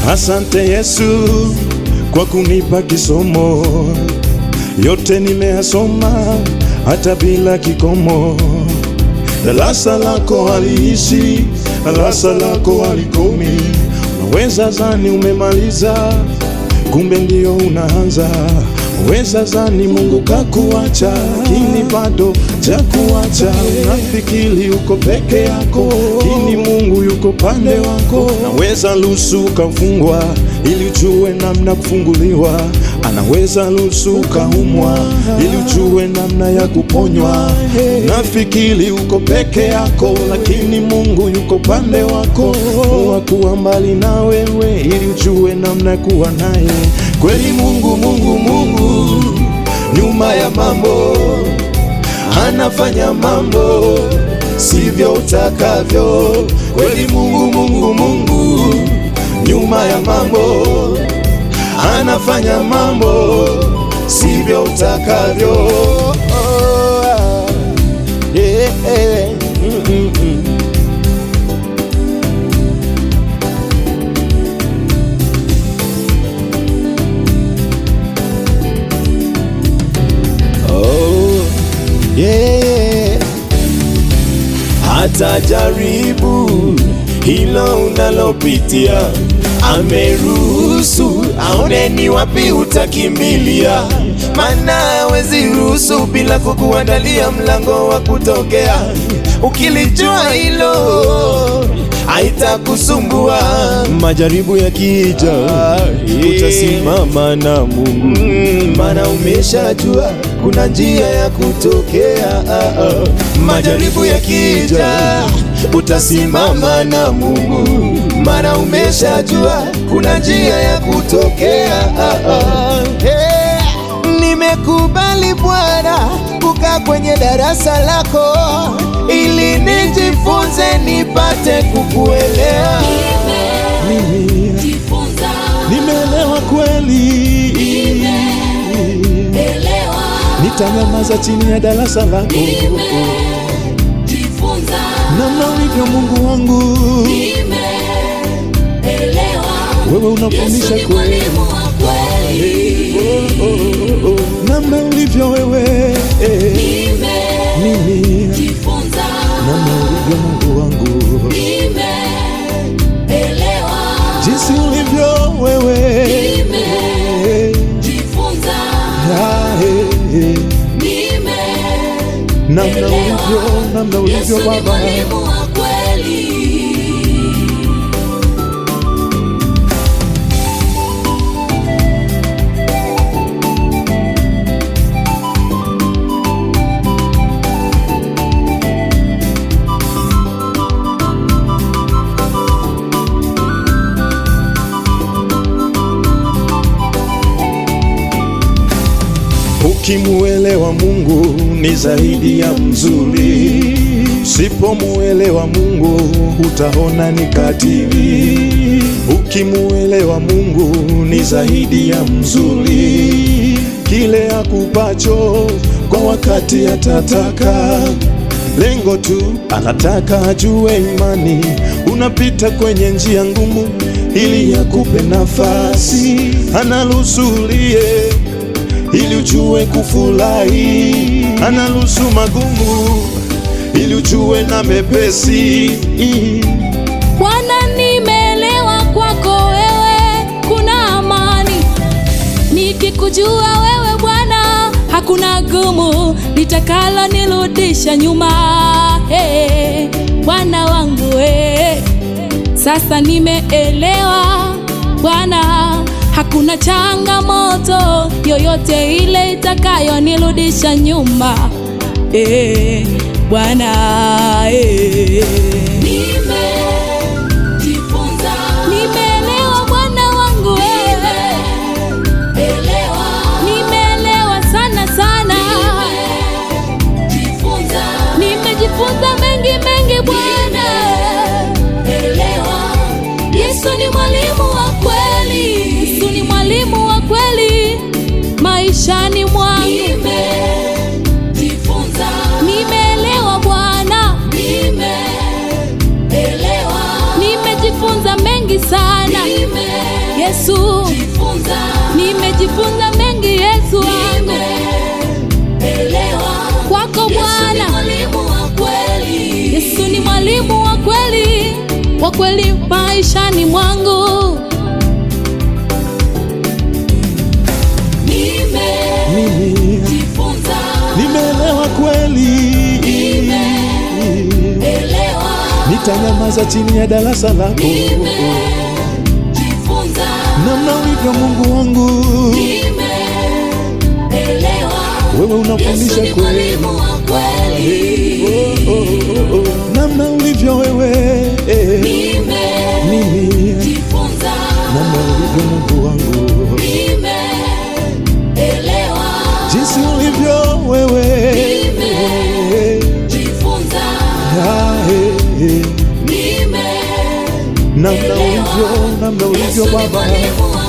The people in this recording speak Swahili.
Asante Yesu kwa kunipa kisomo, yote nimeyasoma hata bila kikomo. Darasa lako haliishi, darasa lako halikomi. Unaweza zani umemaliza, kumbe ndio unaanza. Unaweza zani Mungu kakuacha, lakini bado hajakuacha. Unafikiri uko peke yako, lakini Mungu yuko pande wako. Anaweza ruhusu ukafungwa ili ujue namna kufunguliwa. Anaweza ruhusu ukaumwa ili ujue namna ya kuponywa. Unafikiri uko peke yako, lakini Mungu yuko pande wako. Hakuwa mbali na wewe ili ujue namna kuwa naye. Kweli Mungu nyuma ya mambo anafanya mambo sivyo utakavyo. Kweli Mungu nyuma ya mambo anafanya mambo sivyo utakavyo. Hata jaribu hilo unalopitia, ameruhusu aone ni wapi utakimbilia. Maana hawezi ruhusu bila kukuandalia mlango wa kutokea. Ukilijua hilo haitakusumbua. Majaribu yakija utasimama na Mungu, maana umeshajua kuna njia ya kutokea. Majaribu yakija utasimama na Mungu, maana umeshajua kuna njia ya kutokea. Nimekubali Bwana kukaa kwenye darasa lako ili nijifunze nipate kukuelewa. Nimeelewa kweli, nitanyamaza chini ya darasa lako. Namna ulivyo Mungu wangu, wewe unafundisha kweli. Namna ulivyo wewe, namna ulivyo Mungu wangu, jinsi ulivyo wewe, namna ulivyo Baba. Ukimuelewa Mungu ni zaidi ya mzuri. Usipomuelewa Mungu utaona ni katili. Ukimuelewa Mungu ni zaidi ya mzuri. Kile akupacho kwa wakati atataka. Lengo tu anataka ajue imani. Unapita kwenye njia ngumu ili akupe nafasi. Analusulie ili ujue kufurahi. Analusu magumu ili ujue na mepesi. Bwana, nimeelewa kwako wewe kuna amani. Nikikujua wewe Bwana, hakuna gumu litakalo nirudisha nyuma. Bwana wangu sasa nimeelewa Bwana, hakuna changamoto yoyote ile itakayo nirudisha nyuma. Bwana nimeelewa Bwana wangu, nimeelewa sana sana. maishani mwangu. Nimejifunza, Nimeelewa Bwana, nimejifunza mengi sana Yesu, nimejifunza mengi Yesu wangu kwako Bwana. Yesu ni mwalimu wa kweli maishani mwangu. Nimeelewa kweli, nitanyamaza chini ya darasa lako, namna ulivyo Mungu wangu, wewe unafundisha kweli, namna ulivyo wewe, namna ulivyo Mungu wangu, jinsi ulivyo wewe, namna ulivyo Baba.